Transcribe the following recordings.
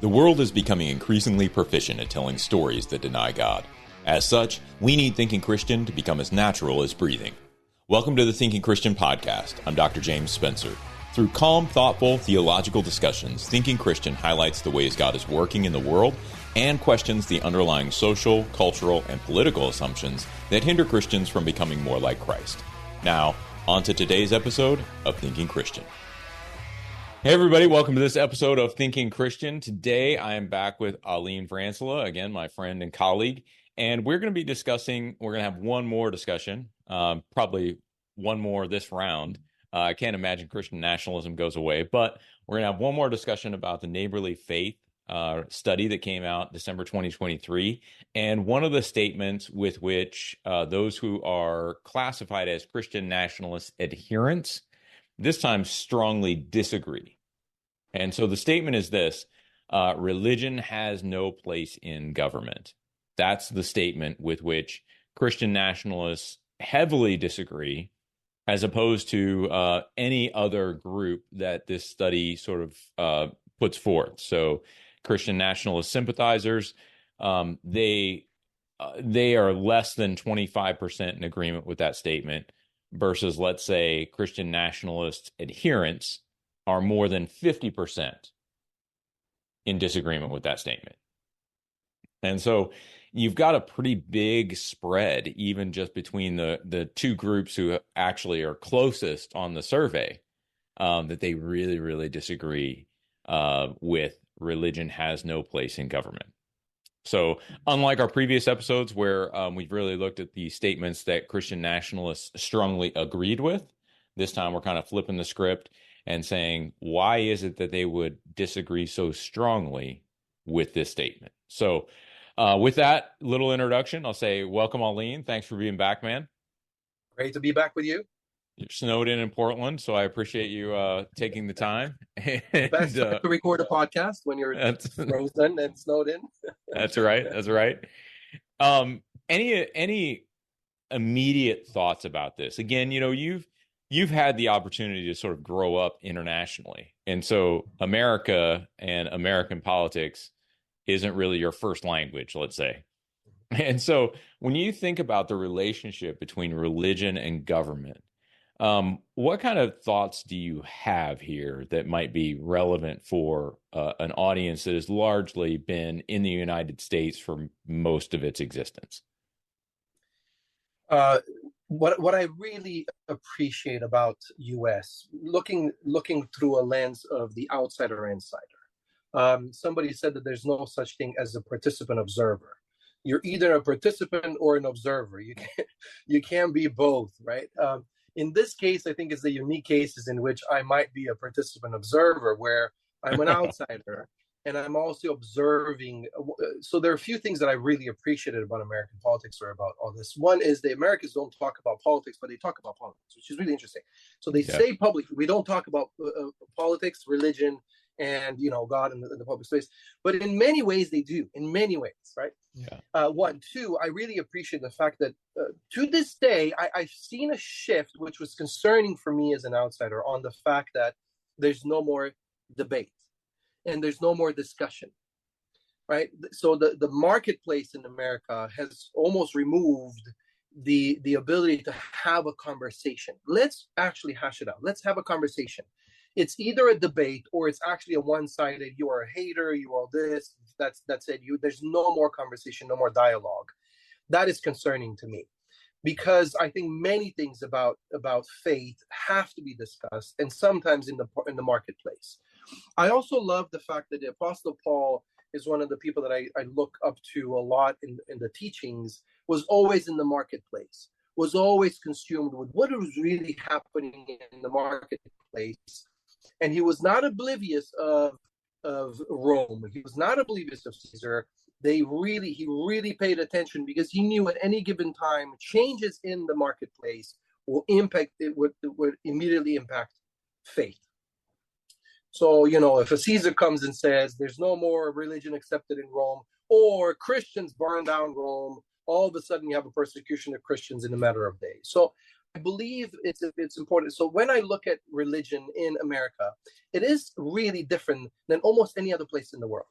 The world is becoming increasingly proficient at telling stories that deny God. As such, we need Thinking Christian to become as natural as breathing. Welcome to the Thinking Christian podcast. I'm Dr. James Spencer. Through calm, thoughtful, theological discussions, Thinking Christian highlights the ways God is working in the world and questions the underlying social, cultural, and political assumptions that hinder Christians from becoming more like Christ. Now, on to today's episode of Thinking Christian. Hey everybody, welcome to this episode of Thinking Christian. Today I am back with Alin Vrancila, again, my friend and colleague, and we're going to have one more discussion, probably one more this round. I can't imagine Christian nationalism goes away, but we're going to have one more discussion about the neighborly faith study that came out December 2023, and one of the statements with which those who are classified as Christian nationalist adherents this time strongly disagree. And so the statement is this: religion has no place in government. That's the statement with which Christian nationalists heavily disagree, as opposed to any other group that this study sort of puts forth. So Christian nationalist sympathizers, they are less than 25% in agreement with that statement, versus, let's say, Christian nationalist adherents are more than 50% in disagreement with that statement. And so you've got a pretty big spread, even just between the two groups who actually are closest on the survey, that they really, really disagree with religion has no place in government. So unlike our previous episodes where we've really looked at the statements that Christian nationalists strongly agreed with, this time we're kind of flipping the script and saying, why is it that they would disagree so strongly with this statement? So with that little introduction, I'll say, welcome, Alin. Thanks for being back, man. Great to be back with you. You're snowed in Portland, so I appreciate you taking the time. Best time to record a podcast when you're frozen and snowed in. That's right. That's right. Any immediate thoughts about this? Again, you know, you've had the opportunity to sort of grow up internationally, and so America and American politics isn't really your first language, let's say. And so when you think about the relationship between religion and government, what kind of thoughts do you have here that might be relevant for an audience that has largely been in the United States for most of its existence? What I really appreciate about U.S. looking through a lens of the outsider insider. Somebody said that there's no such thing as a participant observer. You're either a participant or an observer. You can't be both, right? In this case, I think it's the unique cases in which I might be a participant observer, where I'm an outsider and I'm also observing. So there are a few things that I really appreciated about American politics or about all this. One is the Americans don't talk about politics, but they talk about politics, which is really interesting. So they say publicly, we don't talk about politics, religion, and God in the public space. But in many ways they do, in many ways, right? Yeah. One. Two, I really appreciate the fact that to this day, I've seen a shift, which was concerning for me as an outsider, on the fact that there's no more debate and there's no more discussion, right? So the marketplace in America has almost removed the ability to have a conversation. Let's actually hash it out. Let's have a conversation. It's either a debate or it's actually a one-sided, you are a hater, you are this, that's it. There's no more conversation, no more dialogue. That is concerning to me, because I think many things about faith have to be discussed, and sometimes in the marketplace. I also love the fact that the Apostle Paul is one of the people that I look up to a lot in the teachings, was always in the marketplace, was always consumed with what was really happening in the marketplace. And he was not oblivious of Rome. He was not oblivious of Caesar. He really paid attention, because he knew at any given time changes in the marketplace will impact it would immediately impact faith. So if a Caesar comes and says there's no more religion accepted in Rome, or Christians burn down Rome, all of a sudden you have a persecution of Christians in a matter of days. So I believe it's important. So when I look at religion in America, it is really different than almost any other place in the world.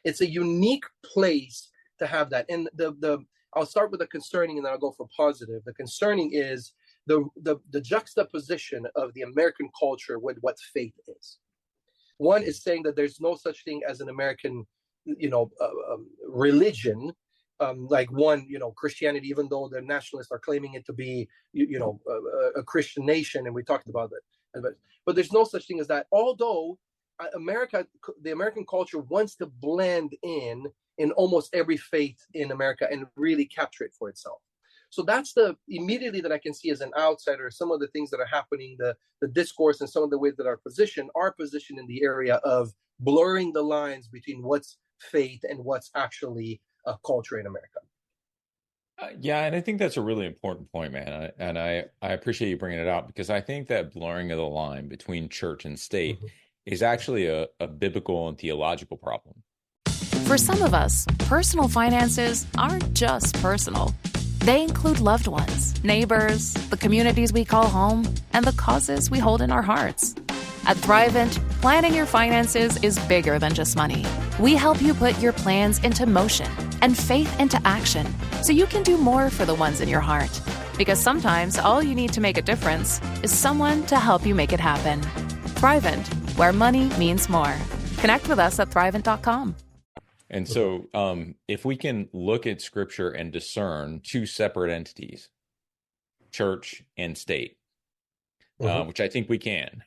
It's a unique place to have that. And I'll start with the concerning, and then I'll go for positive. The concerning is the juxtaposition of the American culture with what faith is. One is saying that there's no such thing as an American, religion, like one, Christianity, even though the nationalists are claiming it to be, a Christian nation, and we talked about that. But there's no such thing as that. Although the American culture wants to blend in almost every faith in America and really capture it for itself. So that's immediately that I can see as an outsider, some of the things that are happening, the discourse and some of the ways that are positioned in the area of blurring the lines between what's faith and what's actually a culture in America. Yeah, and I think that's a really important point, man. I appreciate you bringing it out, because I think that blurring of the line between church and state is actually a biblical and theological problem. For some of us, personal finances aren't just personal. They include loved ones, neighbors, the communities we call home, and the causes we hold in our hearts. At Thrivent, planning your finances is bigger than just money. We help you put your plans into motion and faith into action so you can do more for the ones in your heart. Because sometimes all you need to make a difference is someone to help you make it happen. Thrivent, where money means more. Connect with us at Thrivent.com. And so if we can look at Scripture and discern two separate entities, church and state, which I think we can.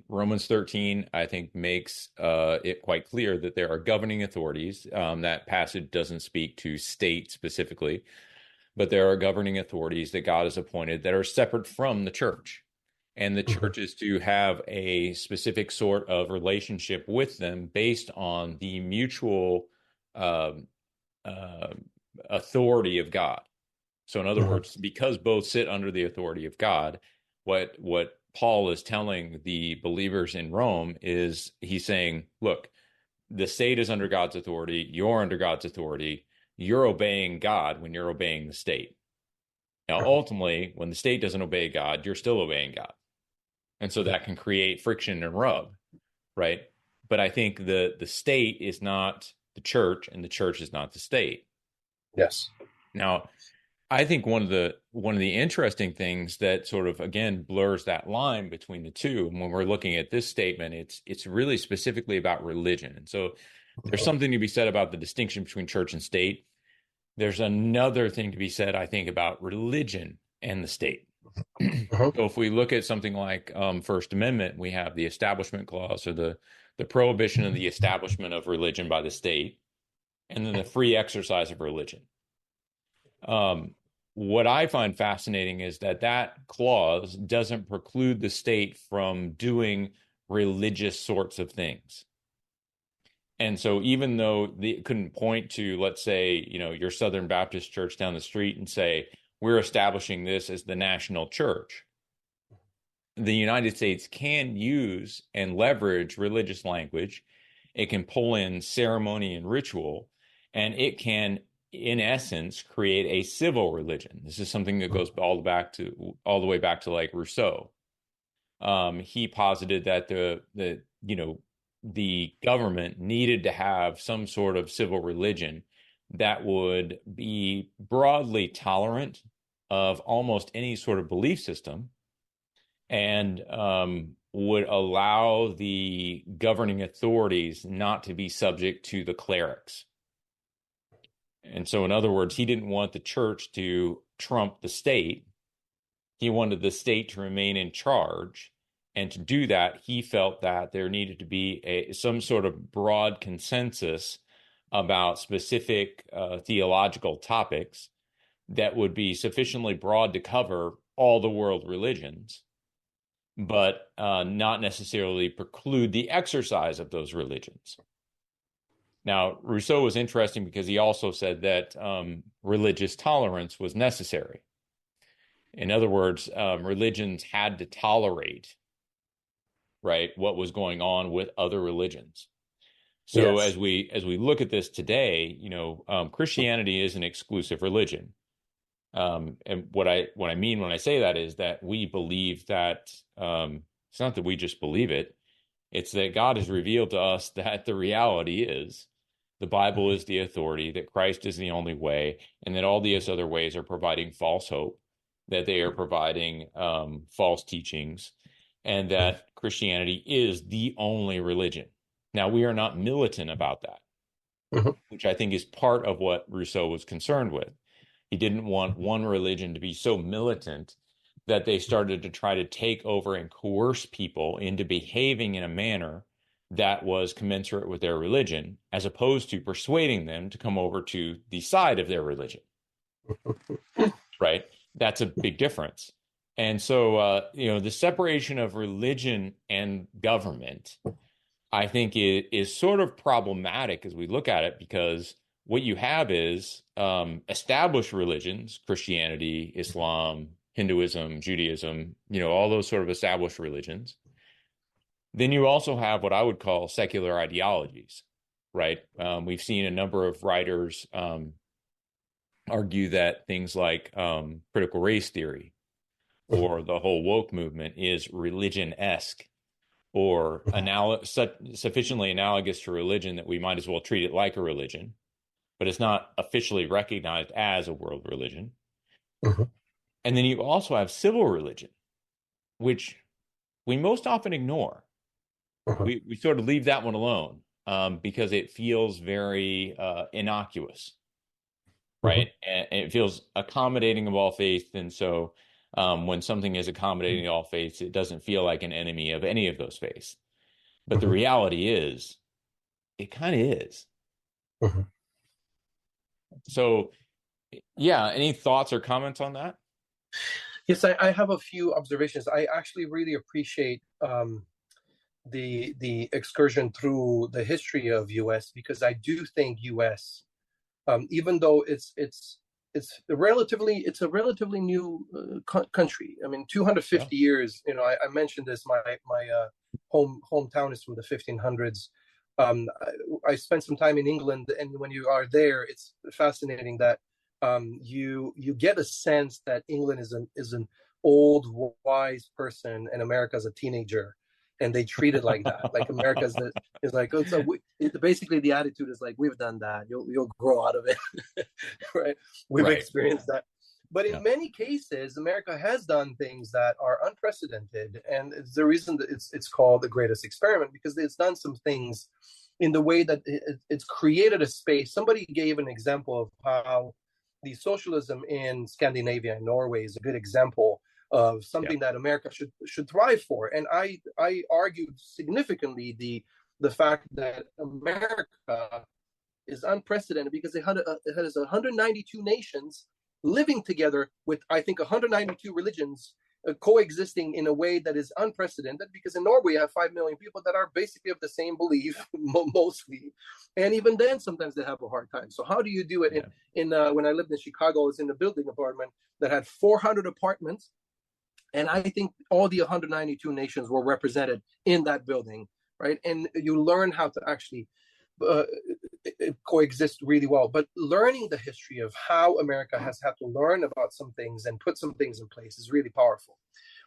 Romans 13, I think, makes it quite clear that there are governing authorities. That passage doesn't speak to state specifically, but there are governing authorities that God has appointed that are separate from the church. And the church is to have a specific sort of relationship with them based on the mutual authority of God. So in other words, because both sit under the authority of God, what Paul is telling the believers in Rome is he's saying, look, the state is under God's authority. You're under God's authority. You're obeying God when you're obeying the state. Now, ultimately, when the state doesn't obey God, you're still obeying God. And so that can create friction and rub, right? But I think the state is not the church, and the church is not the state. Yes. Now, I think one of the interesting things that sort of, again, blurs that line between the two, and when we're looking at this statement, it's really specifically about religion. And so there's something to be said about the distinction between church and state. There's another thing to be said, I think, about religion and the state. So if we look at something like First Amendment, we have the Establishment Clause, or the prohibition of the establishment of religion by the state, and then the free exercise of religion. What I find fascinating is that clause doesn't preclude the state from doing religious sorts of things. And so even though they couldn't point to, let's say, your Southern Baptist church down the street and say, we're establishing this as the national church, the United States can use and leverage religious language. It can pull in ceremony and ritual, and it can, in essence, create a civil religion. This is something that goes all the way back to like Rousseau. He posited that the government needed to have some sort of civil religion that would be broadly tolerant of almost any sort of belief system, and would allow the governing authorities not to be subject to the clerics. And so, in other words, he didn't want the church to trump the state. He wanted the state to remain in charge. And to do that, he felt that there needed to be some sort of broad consensus about specific theological topics that would be sufficiently broad to cover all the world religions, but not necessarily preclude the exercise of those religions. Now, Rousseau was interesting because he also said that religious tolerance was necessary. In other words, religions had to tolerate, right, what was going on with other religions. So yes, as we look at this today, Christianity is an exclusive religion. And what I mean when I say that is that we believe that it's not that we just believe it. It's that God has revealed to us that the reality is the Bible is the authority, that Christ is the only way, and that all these other ways are providing false hope, that they are providing false teachings, and that Christianity is the only religion. Now, we are not militant about that, which I think is part of what Rousseau was concerned with. He didn't want one religion to be so militant that they started to try to take over and coerce people into behaving in a manner that was commensurate with their religion, as opposed to persuading them to come over to the side of their religion. Right? That's a big difference. And so, the separation of religion and government, I think, is sort of problematic as we look at it, because what you have is established religions, Christianity, Islam, Hinduism, Judaism, all those sort of established religions. Then you also have what I would call secular ideologies, right? We've seen a number of writers argue that things like critical race theory or the whole woke movement is religion-esque, or sufficiently analogous to religion that we might as well treat it like a religion, but it's not officially recognized as a world religion. And then you also have civil religion, which we most often ignore. We sort of leave that one alone because it feels very innocuous, right? And it feels accommodating of all faiths. And so when something is accommodating of all faiths, it doesn't feel like an enemy of any of those faiths. But the reality is, it kind of is. So, yeah, any thoughts or comments on that? Yes, I have a few observations. I actually really appreciate the excursion through the history of U.S., because I do think U.S., even though it's a relatively new country. I mean, 250 years. I mentioned this. My hometown is from the 1500s. I spent some time in England, and when you are there, it's fascinating that you get a sense that England is an old, wise person, and America is a teenager, and they treat it like that. Like America is like, basically the attitude is like, we've done that. You'll grow out of it, right? We've experienced that. But in many cases, America has done things that are unprecedented, and it's the reason that it's called the greatest experiment, because it's done some things in the way that it's created a space. Somebody gave an example of how the socialism in Scandinavia and Norway is a good example of something that America should thrive for. And I argued significantly the fact that America is unprecedented because it has 192 nations living together with, I think, 192 religions coexisting in a way that is unprecedented, because in Norway you have 5 million people that are basically of the same belief, mostly, and even then sometimes they have a hard time. So how do you do it? In when I lived in Chicago, I was in a building apartment that had 400 apartments, and I think all the 192 nations were represented in that building, right? And you learn how to actually coexist really well. But learning the history of how America has had to learn about some things and put some things in place is really powerful.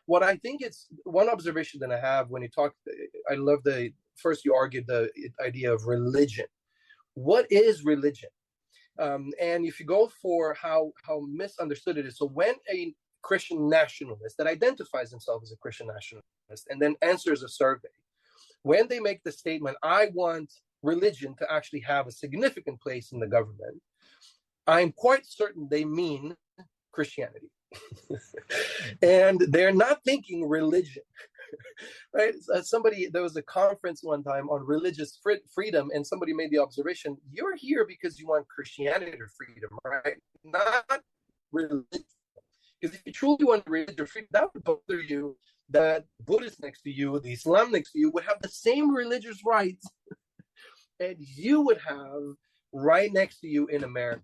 What I think it's one observation that I have when you talk, I love first you argued the idea of religion. What is religion? And if you go for how misunderstood it is, so when a Christian nationalist that identifies himself as a Christian nationalist and then answers a survey, when they make the statement, I want religion to actually have a significant place in the government, I'm quite certain they mean Christianity. And they're not thinking religion, right? There was a conference one time on religious freedom, and somebody made the observation, you're here because you want Christianity freedom, right? Not religion. Because if you truly want religious freedom, that would bother you that Buddhists next to you, the Islam next to you, would have the same religious rights and you would have right next to you in America.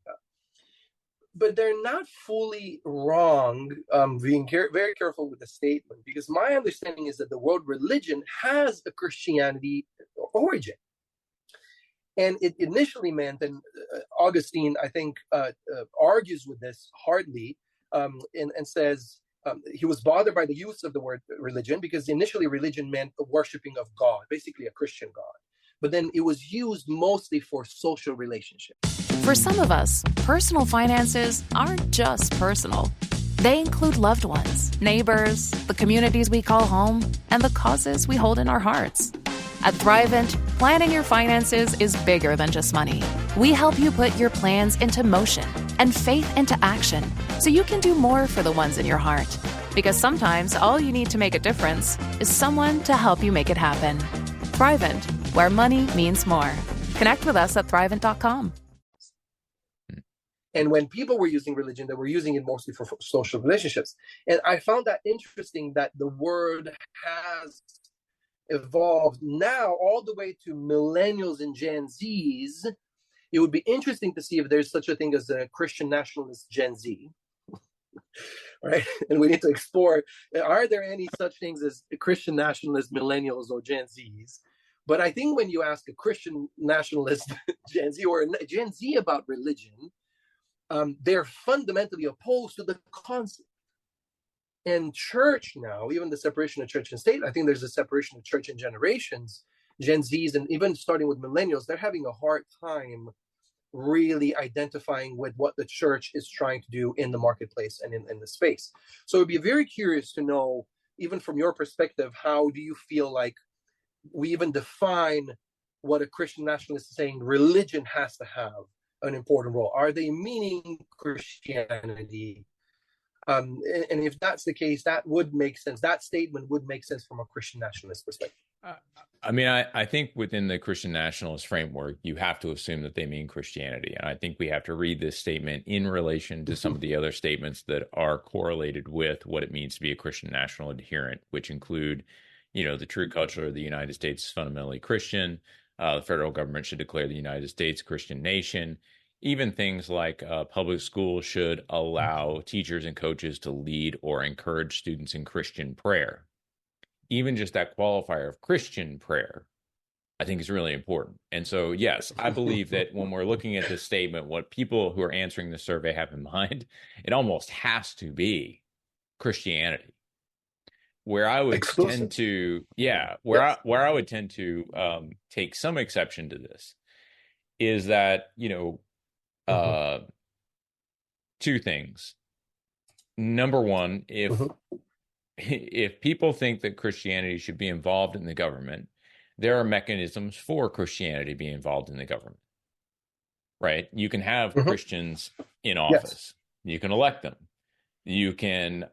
But they're not fully wrong, being very careful with the statement, because my understanding is that the word religion has a Christianity origin. And it initially meant, and Augustine, I think, argues with this hardly, and says he was bothered by the use of the word religion, because initially religion meant the worshiping of God, basically a Christian God. but then it was used mostly for social relationships. For some of us, personal finances aren't just personal. They include loved ones, neighbors, the communities we call home, and the causes we hold in our hearts. At Thrivent, planning your finances is bigger than just money. We help you put your plans into motion and faith into action so you can do more for the ones in your heart. Because sometimes all you need to make a difference is someone to help you make it happen. Thrivent, where money means more. Connect with us at Thrivent.com. And when people were using religion, they were using it mostly for social relationships. And I found that interesting that the word has evolved now all the way to millennials and Gen Zs. It would be interesting to see if there's such a thing as a Christian nationalist Gen Z, right? And we need to explore, are there any such things as Christian nationalist millennials or Gen Zs? But I think when you ask a Christian nationalist Gen Z or a Gen Z about religion, they're fundamentally opposed to the concept. And church now, even the separation of church and state, I think there's a separation of church and generations. Gen Zs, and even starting with millennials, they're having a hard time really identifying with what the church is trying to do in the marketplace and in the space. So I'd be very curious to know, even from your perspective, how do you feel like we even define what a Christian nationalist is saying religion has to have an important role? Are they meaning Christianity? And if that's the case, that would make sense. That statement would make sense from a Christian nationalist perspective. I think within the Christian nationalist framework, you have to assume that they mean Christianity. And I think we have to read this statement in relation to some of the other statements that are correlated with what it means to be a Christian national adherent, which include, the true culture of the United States is fundamentally Christian. The federal government should declare the United States a Christian nation. Even things like public schools should allow teachers and coaches to lead or encourage students in Christian prayer. Even just that qualifier of Christian prayer, I think is really important. And so, yes, I believe that when we're looking at this statement, what people who are answering the survey have in mind, it almost has to be Christianity. Where I would tend to, where I would tend to take some exception to this is that, two things. Number one, if people think that Christianity should be involved in the government, there are mechanisms for Christianity to be involved in the government, right? You can have Christians in office. Yes. You can elect them. You can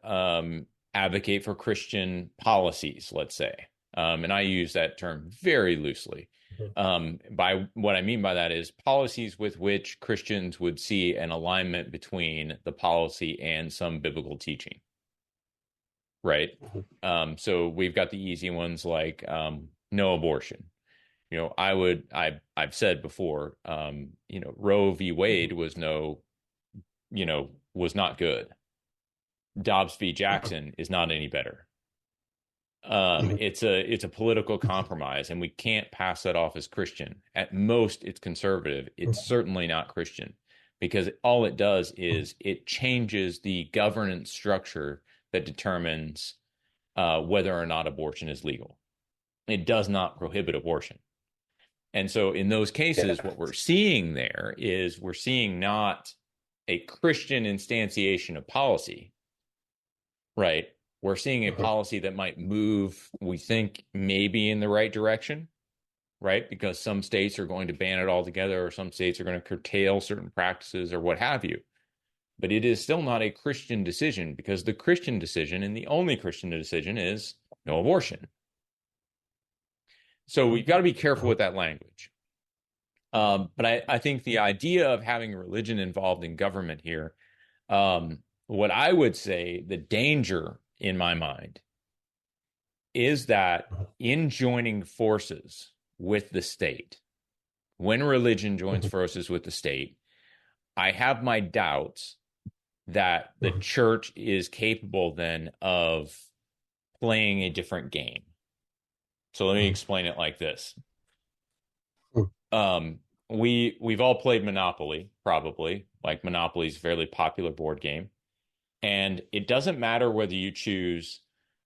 advocate for Christian policies, let's say. And I use that term very loosely. By what I mean by that is policies with which Christians would see an alignment between the policy and some biblical teaching, right? So we've got the easy ones like no abortion. I've said before, Roe v. Wade was not good. Dobbs v. Jackson is not any better. It's a political compromise, and we can't pass that off as Christian. At most, it's conservative. It's certainly not Christian, because all it does is it changes the governance structure that determines whether or not abortion is legal. It does not prohibit abortion. And so in those cases, what we're seeing there is we're seeing not a Christian instantiation of policy, right? We're seeing a policy that might move, we think, maybe in the right direction, right? Because some states are going to ban it altogether, or some states are going to curtail certain practices or what have you. But it is still not a Christian decision, because the Christian decision, and the only Christian decision, is no abortion. So we've got to be careful with that language. But I think the idea of having religion involved in government here, what I would say the danger in my mind is that in joining forces with the state, when religion joins forces with the state, I have my doubts that the church is capable then of playing a different game. So let me explain it like this. We've all played Monopoly, probably. Like, Monopoly is a fairly popular board game. And it doesn't matter whether you choose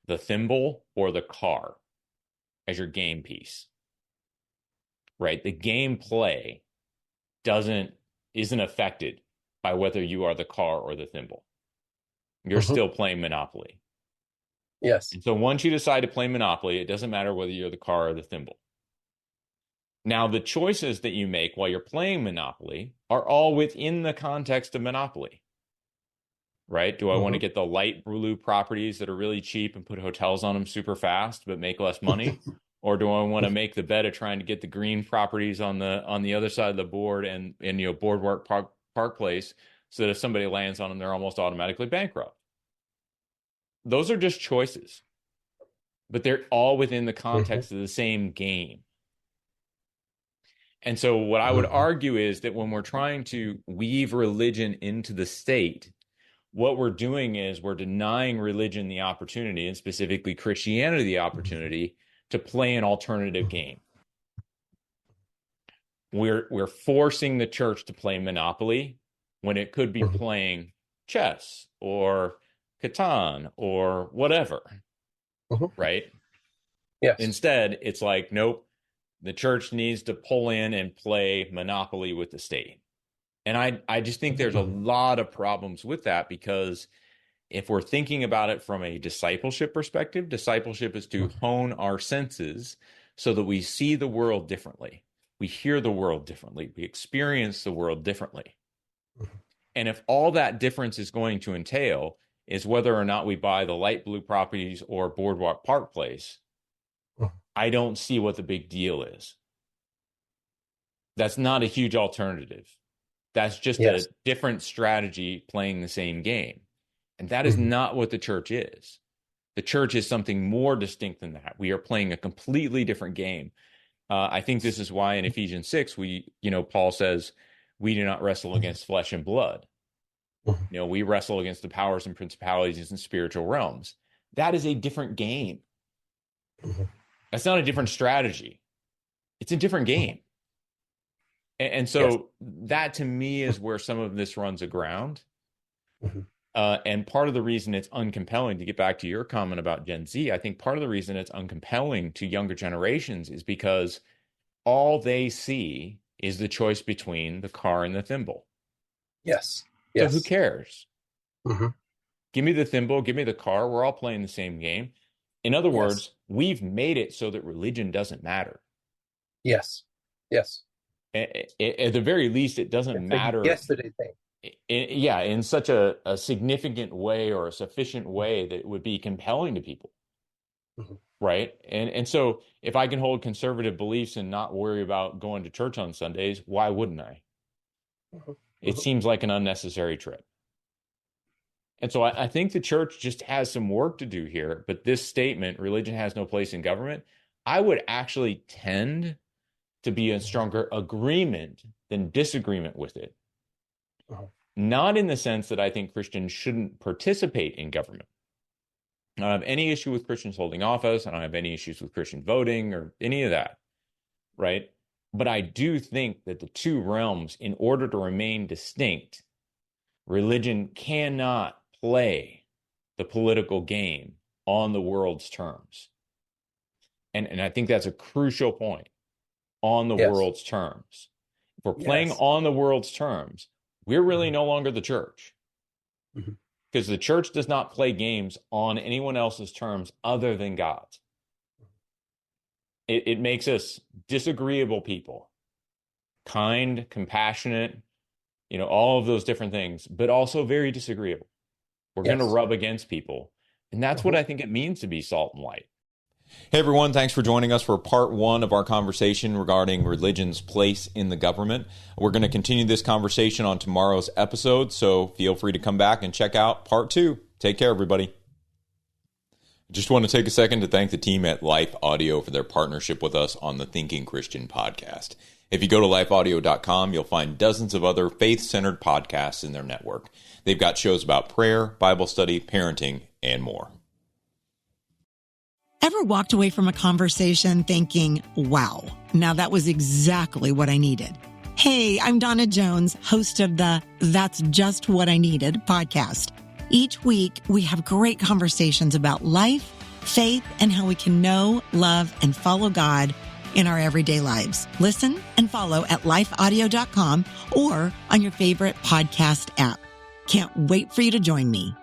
the thimble or the car as your game piece. right? The gameplay isn't affected by whether you are the car or the thimble. You're still playing Monopoly. Yes. And so once you decide to play Monopoly, it doesn't matter whether you're the car or the thimble. Now, the choices that you make while you're playing Monopoly are all within the context of Monopoly, right? Do I want to get the light blue properties that are really cheap and put hotels on them super fast but make less money? Or do I want to make the bet of trying to get the green properties on the other side of the board and Boardwalk Park Place, so that if somebody lands on them, they're almost automatically bankrupt? Those are just choices, but they're all within the context of the same game. And so what I would argue is that when we're trying to weave religion into the state, what we're doing is we're denying religion the opportunity, and specifically Christianity the opportunity, to play an alternative game. We're forcing the church to play Monopoly when it could be playing chess or Catan or whatever, right? Yes. Instead, it's like, nope, the church needs to pull in and play Monopoly with the state. And I just think there's a lot of problems with that, because if we're thinking about it from a discipleship perspective, discipleship is to hone our senses so that we see the world differently. We hear the world differently. We experience the world differently. And if all that difference is going to entail is whether or not we buy the light blue properties or Boardwalk Park Place, I don't see what the big deal is. That's not a huge alternative. That's just a different strategy playing the same game. And that is not what the church is. The church is something more distinct than that. We are playing a completely different game. I think this is why in Ephesians 6, Paul says, we do not wrestle against flesh and blood. We wrestle against the powers and principalities and spiritual realms. That is a different game. That's not a different strategy. It's a different game. And so that to me is where some of this runs aground. And part of the reason it's uncompelling, to get back to your comment about Gen Z, I think part of the reason it's uncompelling to younger generations is because all they see is the choice between the car and the thimble. Yes. So who cares? Give me the thimble, give me the car. We're all playing the same game. In other words, we've made it so that religion doesn't matter. Yes. At the very least, it doesn't matter. Yesterday thing. In such a significant way or a sufficient way that it would be compelling to people. Right. And so if I can hold conservative beliefs and not worry about going to church on Sundays, why wouldn't I? It seems like an unnecessary trip. And so I think the church just has some work to do here. But this statement, religion has no place in government, I would actually tend to be in stronger agreement than disagreement with it. Not in the sense that I think Christians shouldn't participate in government. I don't have any issue with Christians holding office. I don't have any issues with Christian voting or any of that, right? But I do think that the two realms, in order to remain distinct, religion cannot play the political game on the world's terms. And I think that's a crucial point, on the world's terms. If we're playing on the world's terms, we're really no longer the church. Because the church does not play games on anyone else's terms other than God's. It makes us disagreeable people, kind, compassionate, all of those different things, but also very disagreeable. We're going to rub against people. And that's what I think it means to be salt and light. Hey everyone, thanks for joining us for part 1 of our conversation regarding religion's place in the government. We're going to continue this conversation on tomorrow's episode, so feel free to come back and check out part 2. Take care, everybody. Just want to take a second to thank the team at Life Audio for their partnership with us on the Thinking Christian podcast. If you go to lifeaudio.com, you'll find dozens of other faith-centered podcasts in their network. They've got shows about prayer, Bible study, parenting, and more. Ever walked away from a conversation thinking, wow, now that was exactly what I needed? Hey, I'm Donna Jones, host of the That's Just What I Needed podcast. Each week, we have great conversations about life, faith, and how we can know, love, and follow God in our everyday lives. Listen and follow at lifeaudio.com or on your favorite podcast app. Can't wait for you to join me.